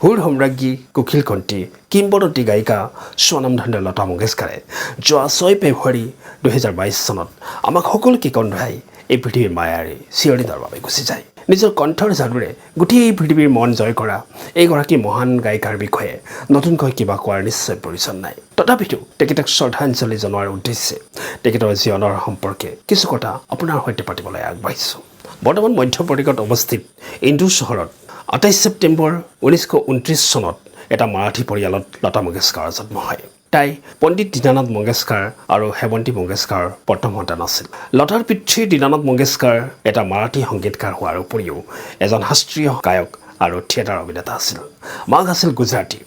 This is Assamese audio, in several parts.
সুৰ সম্ৰাজ্ঞী কুকিল কণ্ঠী কিংবদন্তী গায়িকা স্বনামধন্য লতা মংগেশকাৰে যোৱা 6 ফেব্ৰুৱাৰী 2022 চনত আমাক সকলোকে কন্ধাই এই পৃথিৱীৰ মায়াৰে চিৰদিনৰ বাবে গুচি যায়। নিজৰ কণ্ঠৰ যাদুৰে গোটেই পৃথিৱীৰ মন জয় কৰা এইগৰাকী মহান গায়িকাৰ বিষয়ে নতুনকৈ কিবা কোৱাৰ নিশ্চয় প্ৰয়োজন নাই। তথাপিতো তেখেতক শ্ৰদ্ধাঞ্জলি জনোৱাৰ উদ্দেশ্যে তেখেতৰ জীৱনৰ সম্পৰ্কে কিছু কথা আপোনাৰ সৈতে পাতিবলৈ আগবাঢ়িছোঁ। বৰ্তমান মধ্যপ্ৰদেশত অৱস্থিত ইন্দোৰ চহৰত 28 ছেপ্টেম্বৰ 1929 চনত এটা মাৰাঠী পৰিয়ালত লতা মংগেশকাৰৰ জন্ম হয়। তাই পণ্ডিত দীনানাথ মংগেশকাৰ আৰু হেমন্তী মংগেশকাৰৰ প্ৰথম সন্তান আছিল। লতাৰ পিতৃ দীনানাথ মংগেশকাৰ এটা মাৰাঠী সংগীতকাৰ হোৱাৰ উপৰিও এজন শাস্ত্ৰীয় গায়ক আৰু থিয়েটাৰ অভিনেতা আছিল। মাক আছিল গুজৰাটী।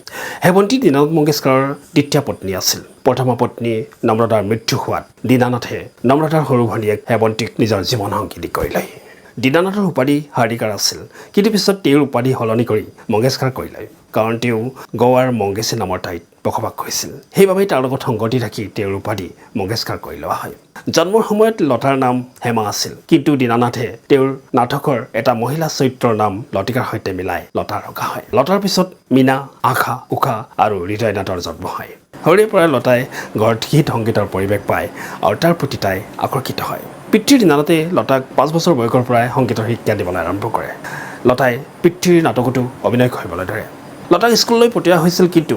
হেমন্তী দীনানাথ মংগেশকাৰৰ দ্বিতীয় পত্নী আছিল। প্ৰথম পত্নী নম্ৰতাৰ মৃত্যু হোৱাত দীনানাথে নম্ৰতাৰ সৰু ভনীয়েক হেমন্তীক নিজৰ জীৱন সংগী কৰি লয়। দীনানাথৰ উপাধি হাৰ্ডিকাৰ আছিল, কিন্তু পিছত তেওঁৰ উপাধি সলনি কৰি মংগেশকাৰ কৰি লয়, কাৰণ তেওঁ গোৱাৰ মংগেশী নামৰ ঠাইত বসবাস কৰিছিল। সেইবাবে তাৰ লগত সংগতি ৰাখি তেওঁৰ উপাধি মংগেশকাৰ কৰি লোৱা হয়। জন্মৰ সময়ত লতাৰ নাম হেমা আছিল, কিন্তু দীনানাথে তেওঁৰ নাটকৰ এটা মহিলা চৰিত্ৰৰ নাম লতিকাৰ সৈতে মিলাই লতা ৰখা হয়। লতাৰ পিছত মীনা, আশা, উষা আৰু হৃদয়নাথৰ জন্ম হয়। সৰুৰে পৰা লতাই ঘৰত গীত সংগীতৰ পৰিৱেশ পায় আৰু তাৰ প্ৰতি তাই আকৰ্ষিত হয়। পিতৃ দীনানাথে লতাক 5 বছৰ বয়সৰ পৰাই সংগীতৰ শিক্ষা দিবলৈ আৰম্ভ কৰে। লতাই পিতৃৰ নাটকতো অভিনয় কৰিবলৈ ধৰে। লতাক স্কুললৈ পঠিওৱা হৈছিল, কিন্তু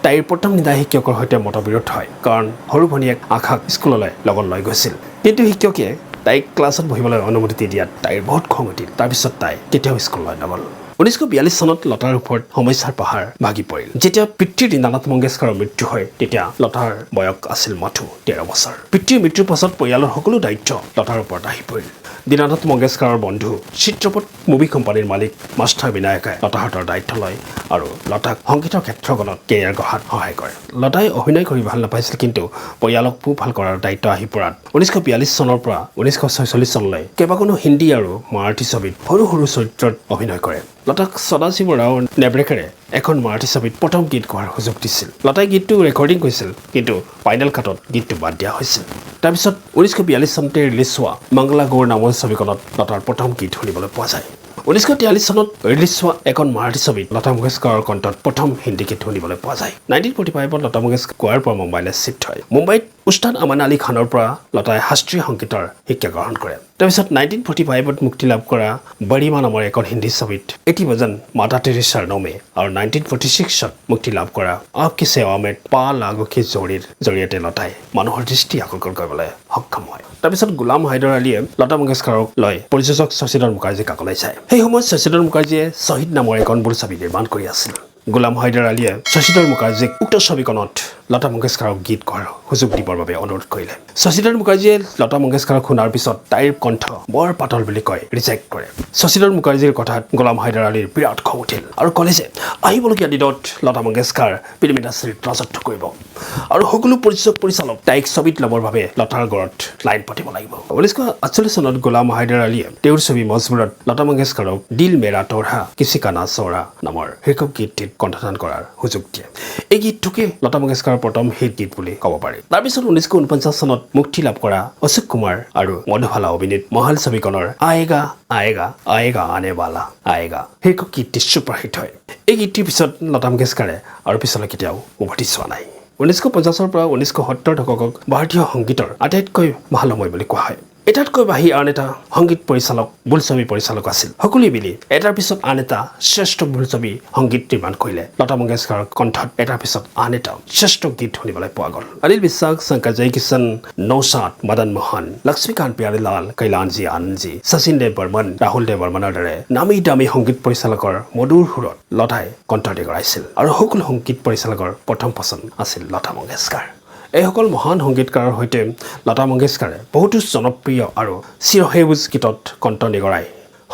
তাইৰ প্ৰথম দিনা শিক্ষকৰ সৈতে মতবিৰোধ হয়, কাৰণ সৰু ভনীয়েক আশাক স্কুললৈ লগত লৈ গৈছিল। কিন্তু শিক্ষকে তাইক ক্লাছত বহিবলৈ অনুমতি দিয়াত তাইৰ বহুত খং উঠিল। তাৰপিছত তাই কেতিয়াও স্কুললৈ নগ'ল। 1942 চনত লতাৰ ওপৰত সমস্যাৰ পাহাৰ ভাগি পৰিল। যেতিয়া পিতৃ দীনানাথ মংগেশকাৰৰ মৃত্যু হয়, তেতিয়া লতাৰ বয়স আছিল মাথো 13 বছৰ। পিতৃৰ মৃত্যুৰ পাছত পৰিয়ালৰ সকলো দায়িত্ব লতাৰ ওপৰত আহি পৰিল। দীনানাথ মংগেশকাৰৰ বন্ধু চিত্ৰপট মুভি কোম্পানীৰ মালিক মাষ্টাৰ বিনায়কে লতাহঁতৰ দায়িত্ব লয় আৰু লতাক সংগীতৰ ক্ষেত্ৰখনত কেৰিয়াৰ গঢ়াত সহায় কৰে। লতাই অভিনয় কৰি ভাল নাপাইছিল, কিন্তু পৰিয়ালক পোহপাল কৰাৰ দায়িত্ব আহি পৰাত 1942 চনৰ পৰা 1946 চনলৈ কেইবাখনো হিন্দী আৰু মাৰাঠী ছবিত সৰু সৰু চৰিত্ৰত অভিনয় কৰে। লতাক সদাশিৱ ৰাও নেব্ৰেকাৰে এখন মাৰাঠী ছবিত প্ৰথম গীত গোৱাৰ সুযোগ দিছিল। লতাই গীতটো ৰেকৰ্ডিং কৰিছিল, কিন্তু ফাইনেল কাটত গীতটো বাদ দিয়া হৈছিল। তাৰপিছত 1942 চনতে ৰিলিজ হোৱা মংগলা গৌৰ নামৰ ছবিখনত লতাৰ প্ৰথম গীত শুনিবলৈ পোৱা যায়। 1943 চনত ৰিলিজ হোৱা এখন মাৰাঠী ছবিত লতা মংগেশকাৰৰ কণ্ঠত প্ৰথম হিন্দী গীত শুনিবলৈ পোৱা যায়। 1945ত লতা মংগেশকাৰ গোৱাৰ পৰা মুম্বাইলৈ শিফ্ট হয়। মুম্বাইত উস্তাদ আমান আলী খানৰ পৰা লতাই শাস্ত্ৰীয় সংগীতৰ শিক্ষা গ্ৰহণ কৰে। তাৰপিছত 1945ত মুক্তি লাভ কৰা বৰিমা নামৰ এখন হিন্দী ছবিত এটি ভজন মাতা তেৰেছাৰ নামে আৰু 1946ত মুক্তি লাভ কৰা আপকি সেৱা মে পা লাগো কি জৰীৰ জৰিয়তে লতাই মানুহৰ দৃষ্টি আকৰ্ষণ কৰিবলৈ সক্ষম হয়। তাৰপিছত গোলাম হায়দৰ আলীয়ে লতা মংগেশকাৰক লৈ প্ৰযোজক শশীধৰ মুখাৰ্জীক কাকলৈ যায়। সেই সময়ত শশীধৰ মুখাৰ্জীয়ে শ্বহীদ নামৰ এখন বোলছবি নিৰ্মাণ কৰি আছিল। গোলাম হায়দৰ আলীয়ে শশীধৰ মুখাৰ্জীক উক্ত ছবিখনত লতা মংগেশকাৰক গীত গোৱাৰ সুযোগ দিবৰ বাবে অনুৰোধ কৰিলে। শশীধৰ মুখাৰ্জীয়ে লতা মংগেশকাৰক শুনাৰ পিছত তাইৰ কণ্ঠ বৰ পাতল বুলি কৈ ৰিজেক্ট কৰে। শশীধৰ মুখাৰ্জীৰ কথাত গোলাম হায়দৰ আলীৰ বিৰাট খং উঠিল আৰু ক'লে যে আহিবলগীয়া দিনত লতা মংগেশকাৰ ফিল্ম ইণ্ডাষ্ট্ৰীত ৰাজত্ব কৰিব আৰু সকলো প্ৰযোজক পৰিচালক তাইক ছবিত ল'বৰ বাবে লতাৰ গড়ত লাইন পাতিব লাগিব। 1948 চনত গোলাম হায়দৰ আলীয়ে তেওঁৰ ছবি মজবুৰত লতা মংগেশকাৰক দিল মেৰা তোড়া কিছি কা না চোৰা নামৰ শীৰ্ষক গীতটিত কণ্ঠদান কৰাৰ সুযোগ দিয়ে। এই গীতটোকে লতা মংগেশকাৰৰ প্ৰথম হিট গীত বুলি ক'ব পাৰি। তাৰপিছত 1949 চনত মুক্তি লাভ কৰা অশোক কুমাৰ আৰু মধুবালা অভিনীত মহাল ছবিখনৰ আয়েগা আয়েগা আয়েগা আনে বালা আয়েগা শীৰ্ষক গীতটি ছুপাৰহিট হয়। এই গীতটিৰ পিছত লতা মংগেশকাৰে আৰু পিছলৈ কেতিয়াও উভতি চোৱা নাই। 1950ৰ পৰা 1970ৰ দশকক ভাৰতীয় সংগীতৰ আটাইতকৈ ভাল সময় বুলি কোৱা হয়। এটাতকৈ বাঢ়ি আন এটা সংগীত পৰিচালক বোলছবি পৰিচালক আছিল। সকলোৱে মিলি এটাৰ পিছত আন এটা শ্ৰেষ্ঠ বোলছবি সংগীত নিৰ্মাণ কৰিলে। লতা মংগেশকাৰৰ কণ্ঠত এটাৰ পিছত আন এটা শ্ৰেষ্ঠ গীত শুনিবলৈ পোৱা গ'ল। অনিল বিশ্বাস, শংকৰ জয়কিষণ, নৌশাদ, মদন মোহন, লক্ষ্মীকান্ত প্যাৰীলাল, কৈলানজী আনন্দজী, শচীন দেৱ বৰ্মন, ৰাহুল দেৱ বৰ্মনৰ দৰে নামী দামী সংগীত পৰিচালকৰ মধুৰ সুৰত লতাই কণ্ঠ দি গঢ়াইছিল আৰু সকলো সংগীত পৰিচালকৰ প্ৰথম পছন্দ আছিল লতা মংগেশকাৰ। এইসকল মহান সংগীতকাৰৰ সৈতে লতা মংগেশকাৰে বহুতো জনপ্ৰিয় আৰু চিৰসেউজ গীতত কণ্ঠ নিগৰাই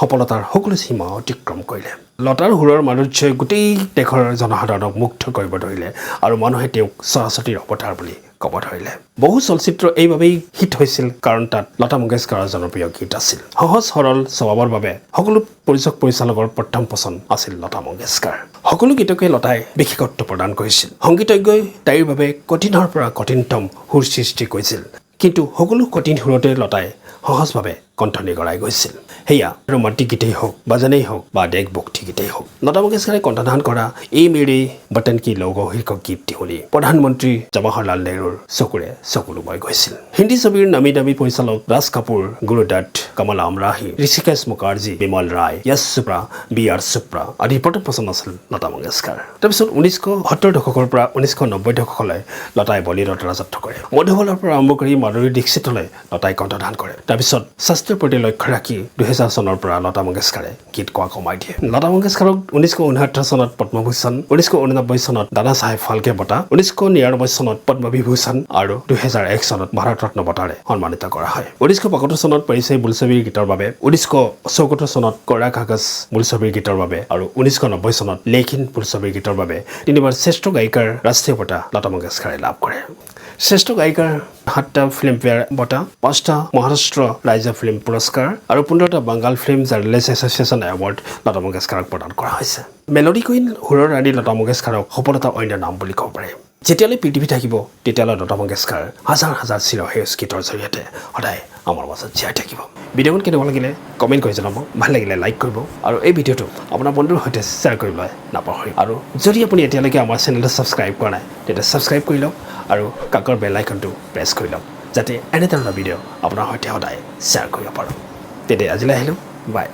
সফলতাৰ সকলো সীমা অতিক্ৰম কৰিলে। লতাৰ সুৰৰ মাধুৰ্যই গোটেই দেশৰ জনসাধাৰণক মুগ্ধ কৰিব ধৰিলে আৰু মানুহে তেওঁক সৰস্বতীৰ অৱতাৰ বুলি ক'ব ধৰিলে। বহু চলচ্চিত্ৰ এইবাবেই হিট হৈছিল, কাৰণ তাত লতা মংগেশকাৰৰ জনপ্ৰিয় গীত আছিল। সহজ সৰল স্বভাৱৰ বাবে সকলো প্ৰযোজক পৰিচালকৰ প্ৰথম পছন্দ আছিল লতা মংগেশকাৰ। সকলো গীতকে লতাই বিশেষত্ব প্ৰদান কৰিছিল। সংগীতজ্ঞই তাইৰ বাবে কঠিনৰ পৰা কঠিনতম সুৰ সৃষ্টি কৰিছিল, কিন্তু সকলো কঠিন সুৰতে লতাই সহজভাৱে কণ্ঠনি কৰাই গৈছিল সেয়া ৰোমান্টিক গীতেই হওক বাজানেই হওক বা দেশভক্তি গীতেই হওক লতা মংগেশকাৰে কণ্ঠদান কৰা এই মেৰে বটন কি লোগো শীৰ্ষক গীতটি শুনি প্ৰধানমন্ত্ৰী জৱাহৰলাল নেহৰুৰ চকুৰে চকুলো বৈ গৈছিল হিন্দী ছবিৰ নামী দামী পৰিচালক ৰাজ কাপুৰ গুৰুদত্ত কমল আমৰাহী ঋষিকেশ মুখাৰ্জী বিমল ৰায় য়শ চোপ্ৰা B.R. চোপ্ৰা আদিৰ প্ৰথম পছন্দ আছিল লতা মংগেশকাৰ তাৰপিছত 1970 দশকৰ পৰা 1990 দশকলৈ লতাই বলিউডত ৰাজত্ব কৰে মধুবালাৰ পৰা আৰম্ভ কৰি মাধুৰী দীক্ষিতলৈ লতাই কণ্ঠদান কৰে তাৰপিছত স্বাস্থ্যৰ প্ৰতি লক্ষ্য ৰাখি 2000 চনৰ পৰা লতা মংগেশকাৰে গীত গোৱা কমাই দিয়ে লতা মংগেশকাৰক 1969 চনত পদ্মভূষণ 1989 চনত দাদা চাহেব ফাল্কে বঁটা 1999 চনত পদ্মবিভূষণ আৰু 2001 চনত ভাৰত ৰত্ন বঁটাৰে সন্মানিত কৰা হয় 1975 চনত পৰিচয় বোলছবিৰ গীতৰ বাবে 1974 চনত কৰা কাগজ বোলছবিৰ গীতৰ বাবে আৰু 1990 চনত লেখিন বোলছবিৰ গীতৰ বাবে তিনিবাৰ শ্ৰেষ্ঠ গায়িকাৰ ৰাষ্ট্ৰীয় বঁটা লতা মংগেশকাৰে লাভ কৰে শ্ৰেষ্ঠ গায়িকাৰ 7টা ফিল্মফেয়াৰ বঁটা 5টা মহাৰাষ্ট্ৰ ৰাজ্য ফিল্ম পুৰস্কাৰ আৰু 15টা বাংগাল ফিল্ম জাৰ্নেলিষ্ট এছ'চিয়েশ্যন এৱাৰ্ড লতা মংগেশকাৰক প্ৰদান কৰা হৈছে মেলোডি কুইন সুৰৰ ৰাণী লতা মংগেশকাৰক সফলতা অন্য নাম বুলি ক'ব পাৰে যেতিয়ালৈ পৃথিৱী থাকিব তেতিয়ালৈ লতা মংগেশকাৰ হাজাৰ হাজাৰ চিৰসেউজ গীতৰ জৰিয়তে সদায় আমাৰ মাজত জীয়াই থাকিব ভিডিঅ'খন কেনেকুৱা লাগিলে কমেণ্ট কৰি জনাব ভাল লাগিলে লাইক কৰিব আৰু এই ভিডিঅ'টো আপোনাৰ বন্ধুৰ সৈতে শ্বেয়াৰ কৰিবলৈ নাপাহৰিব আৰু যদি আপুনি এতিয়ালৈকে আমাৰ চেনেলটো ছাবস্ক্ৰাইব কৰা নাই তেতিয়া ছাবস্ক্ৰাইব কৰি লওক আৰু কাষৰ বেল আইকনটো প্ৰেছ কৰি লওক যাতে এনে ধৰণৰ ভিডিঅ' আপোনাৰ সৈতে সদায় শ্বেয়াৰ কৰিব পাৰোঁ তেতিয়া আজিলৈ আহিলোঁ বাই